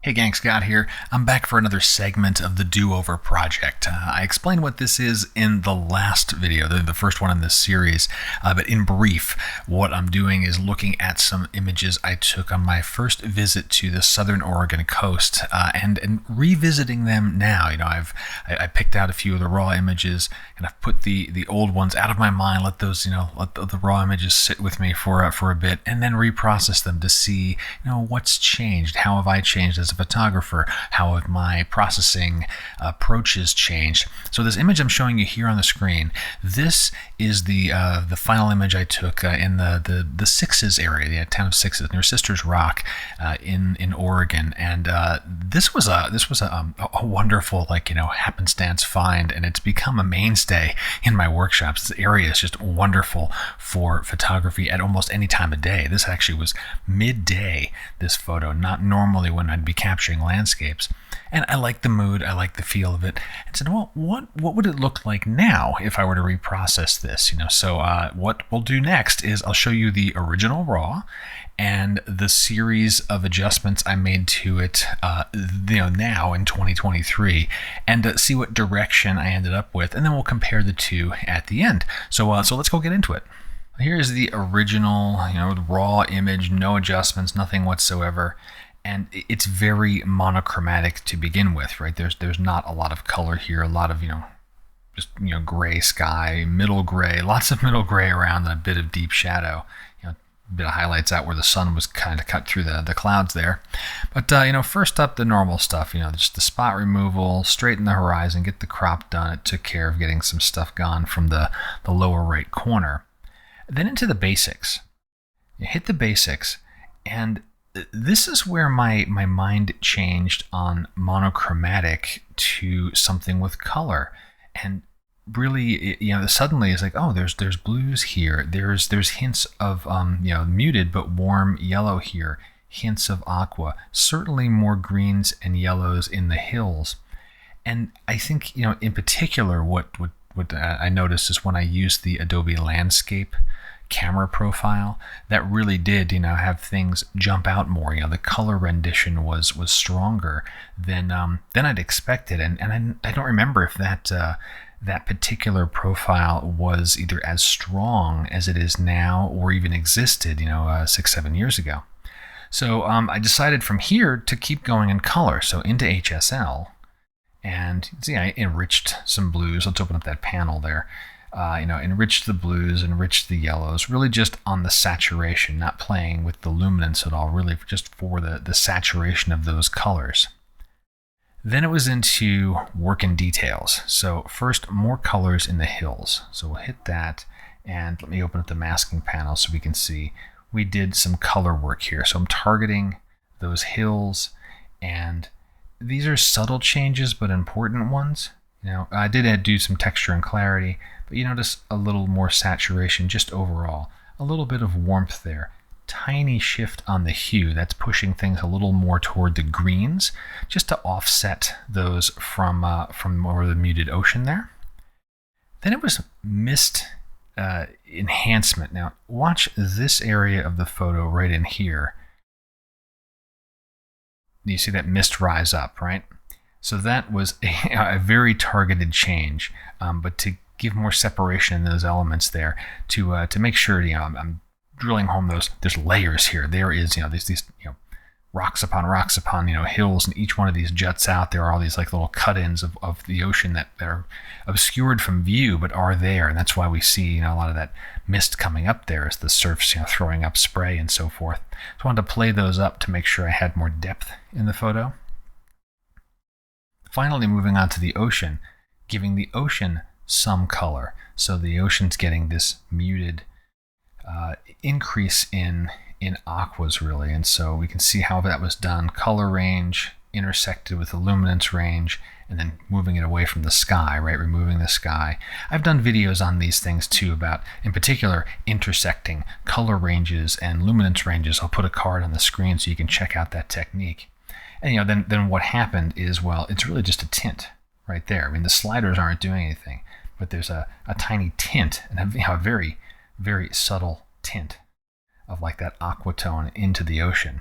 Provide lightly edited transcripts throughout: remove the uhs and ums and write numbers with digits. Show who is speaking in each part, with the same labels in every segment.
Speaker 1: Hey gang, Scott here. I'm back for another segment of the Do-Over Project. I explained what this is in the last video, the first one in this series, but in brief, what I'm doing is looking at some images I took on my first visit to the southern Oregon coast and revisiting them now. I picked out a few of the raw images and I've put the old ones out of my mind, let the raw images sit with me for a bit, and then reprocess them to see what's changed, how have I changed as a photographer, how have my processing approaches changed. So this image I'm showing you here on the screen, this is the final image I took in the Sixes area, the town of Sixes near Sisters Rock in Oregon, and this was a wonderful happenstance find, and it's become a mainstay in my workshops. This area is just wonderful for photography at almost any time of day. This actually was midday, this photo, not normally when I'd be capturing landscapes. And I like the mood, I like the feel of it, and said, well, what would it look like now if I were to reprocess this? So what we'll do next is I'll show you the original RAW and the series of adjustments I made to it now in 2023, and see what direction I ended up with, and then we'll compare the two at the end. So let's go get into it. Here's the original raw image, no adjustments, nothing whatsoever. And it's very monochromatic to begin with, right? There's not a lot of color here, a lot of just gray sky, middle gray, lots of middle gray around, and a bit of deep shadow, a bit of highlights out where the sun was kind of cut through the clouds there. But first up, the normal stuff, just the spot removal, straighten the horizon, get the crop done. It took care of getting some stuff gone from the lower right corner. Then into the basics. You hit the basics, and this is where my mind changed on monochromatic to something with color, and really, suddenly it's like, oh, there's blues here, there's hints of muted but warm yellow here, hints of aqua, certainly more greens and yellows in the hills. And I think in particular what I noticed is when I used the Adobe Landscape camera profile, that really did have things jump out more. The color rendition was stronger than I'd expected, and I don't remember if that particular profile was either as strong as it is now or even existed 6-7 years ago. So I decided from here to keep going in color, so into HSL, and see I enriched some blues. Let's open up that panel there. Enriched the blues, enriched the yellows, really just on the saturation, not playing with the luminance at all, really just for the saturation of those colors. Then it was into work in details. So first, more colors in the hills. So we'll hit that, and let me open up the masking panel so we can see we did some color work here. So I'm targeting those hills, and these are subtle changes but important ones. I did do some texture and clarity, but you notice a little more saturation just overall. A little bit of warmth there. Tiny shift on the hue. That's pushing things a little more toward the greens, just to offset those from more of the muted ocean there. Then it was mist enhancement. Now watch this area of the photo right in here. You see that mist rise up, right? So that was a very targeted change, but to give more separation in those elements there, to make sure I'm drilling home there's layers here. There is these rocks upon hills, and each one of these juts out. There are all these little cut-ins of the ocean that are obscured from view but are there, and that's why we see a lot of that mist coming up there as the surf's throwing up spray and so forth. So I wanted to play those up to make sure I had more depth in the photo. Finally, moving on to the ocean, giving the ocean some color. So the ocean's getting this muted increase in aquas, really. And so we can see how that was done. Color range intersected with the luminance range, and then moving it away from the sky, right? Removing the sky. I've done videos on these things too, about, in particular, intersecting color ranges and luminance ranges. I'll put a card on the screen so you can check out that technique. And then what happened is, well, it's really just a tint right there. I mean, the sliders aren't doing anything, but there's a tiny tint, and a very, very subtle tint of that aqua tone into the ocean.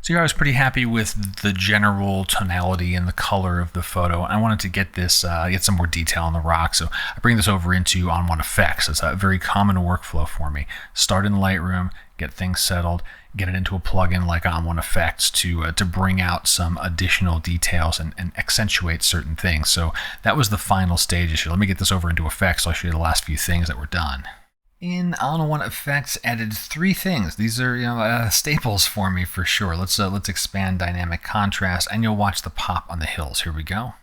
Speaker 1: So here I was pretty happy with the general tonality and the color of the photo. I wanted to get this, get some more detail on the rock. So I bring this over into ON1 Effects. It's a very common workflow for me. Start in Lightroom, get things settled, get it into a plugin like ON1 Effects to bring out some additional details and accentuate certain things. So that was the final stage issue. Let me get this over into Effects. So I'll show you the last few things that were done. In ON1 Effects, added 3 things. These are staples for me for sure. Let's expand dynamic contrast, and you'll watch the pop on the hills. Here we go,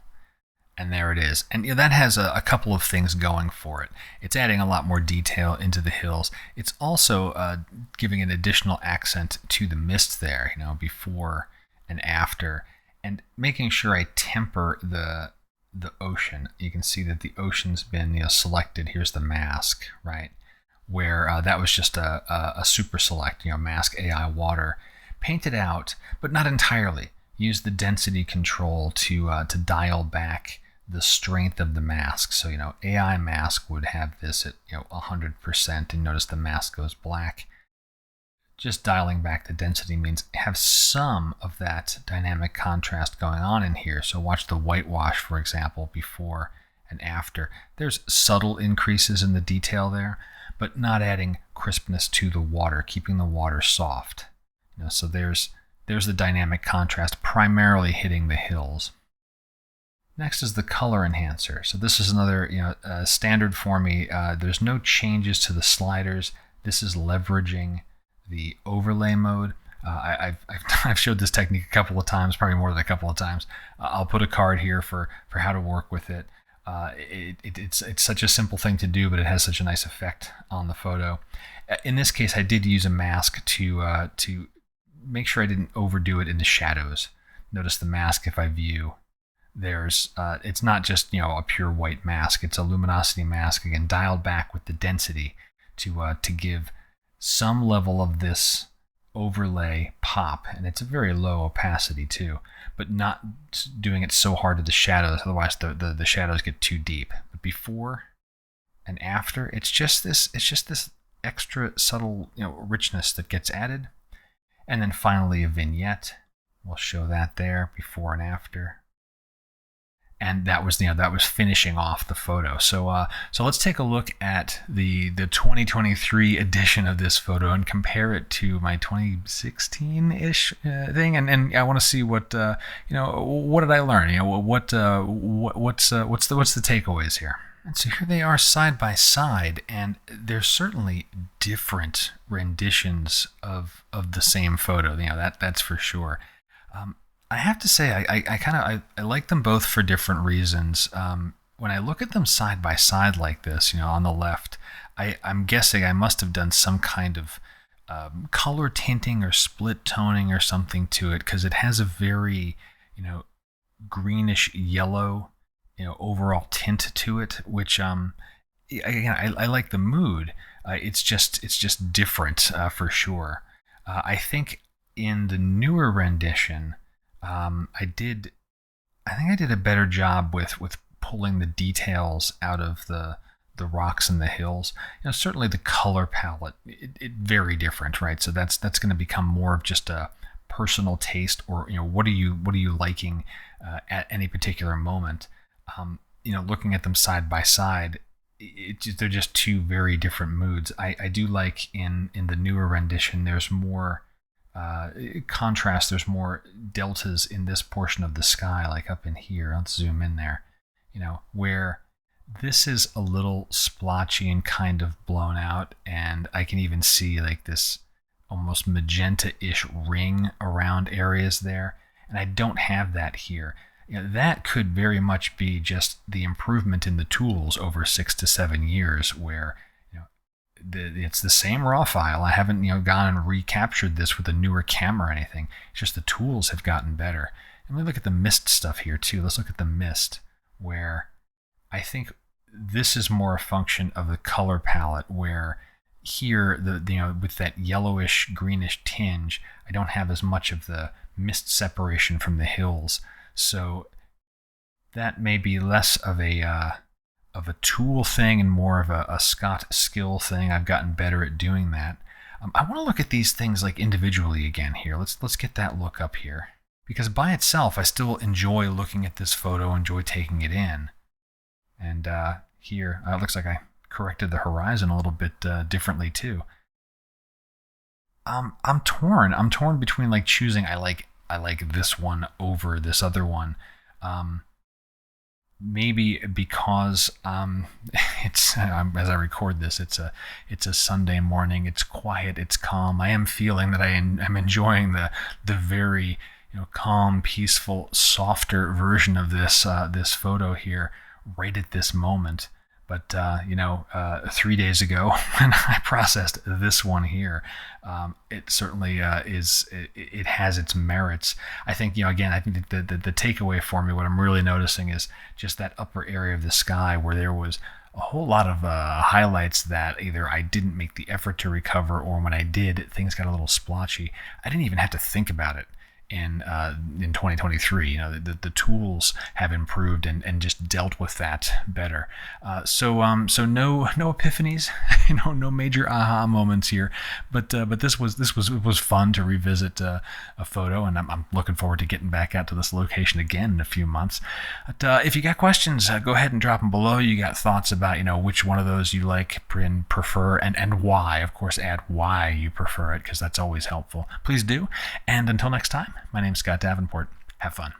Speaker 1: and there it is. And that has a couple of things going for it. It's adding a lot more detail into the hills. It's also giving an additional accent to the mist there, before and after, and making sure I temper the ocean. You can see that the ocean's been selected. Here's the mask, right? Where that was just a super select, mask AI water, painted out, but not entirely. Use the density control to dial back the strength of the mask. So AI mask would have this at 100%, and notice the mask goes black. Just dialing back the density means have some of that dynamic contrast going on in here. So watch the whitewash, for example, before and after. There's subtle increases in the detail there, but not adding crispness to the water, keeping the water soft. So there's the dynamic contrast primarily hitting the hills. Next is the color enhancer. So this is another standard for me. There's no changes to the sliders. This is leveraging the overlay mode. I've showed this technique a couple of times, probably more than a couple of times. I'll put a card here for how to work with it. It's such a simple thing to do, but it has such a nice effect on the photo. In this case, I did use a mask to make sure I didn't overdo it in the shadows. Notice the mask, if I view, it's not just a pure white mask. It's a luminosity mask, again dialed back with the density to give some level of this overlay pop, and it's a very low opacity too, but not doing it so hard to the shadows, otherwise the shadows get too deep. But before and after, it's just this extra subtle richness that gets added. And then finally a vignette. We'll show that there, before and after. And that was finishing off the photo. So let's take a look at the 2023 edition of this photo and compare it to my 2016-ish thing. And I want to see what what did I learn? What's the takeaways here? And so here they are side by side, and they're certainly different renditions of the same photo. That's for sure. I have to say, I like them both for different reasons. When I look at them side by side like this, on the left, I'm guessing I must have done some kind of color tinting or split toning or something to it, because it has a very, greenish yellow, overall tint to it, which again, I like the mood. It's just different for sure. I think in the newer rendition, I think I did a better job with pulling the details out of the rocks and the hills. Certainly the color palette, it very different, right? So that's going to become more of just a personal taste, or what are you liking at any particular moment. Looking at them side by side, they're just two very different moods. I do like in the newer rendition, there's more contrast, there's more deltas in this portion of the sky, like up in here. Let's zoom in there, where this is a little splotchy and kind of blown out, and I can even see like this almost magenta-ish ring around areas there, and I don't have that here. That could very much be just the improvement in the tools over 6 to 7 years, where it's the same raw file. I haven't gone and recaptured this with a newer camera or anything. It's just the tools have gotten better. And we look at the mist stuff here too. Let's look at the mist, where I think this is more a function of the color palette, where here with that yellowish greenish tinge, I don't have as much of the mist separation from the hills. So that may be less of a tool thing and more of a Scott skill thing. I've gotten better at doing that. I want to look at these things like individually again here. Let's get that look up here, because by itself I still enjoy looking at this photo, enjoy taking it in. And here it looks like I corrected the horizon a little bit differently too. I'm torn. I'm torn between like choosing I like this one over this other one. Maybe because it's as I record this, it's a Sunday morning. It's quiet. It's calm. I am feeling that I'm enjoying the very calm, peaceful, softer version of this photo here right at this moment. But 3 days ago when I processed this one here, it certainly it has its merits. I think again, I think that the takeaway for me, what I'm really noticing is just that upper area of the sky where there was a whole lot of highlights that either I didn't make the effort to recover, or when I did, things got a little splotchy. I didn't even have to think about it. In 2023, the tools have improved and just dealt with that better. So no epiphanies, no major aha moments here. But this was fun to revisit a photo, and I'm looking forward to getting back out to this location again in a few months. But if you got questions, go ahead and drop them below. You got thoughts about which one of those you like and prefer, and why. Of course, add why you prefer it, because that's always helpful. Please do. And until next time. My name's Scott Davenport. Have fun.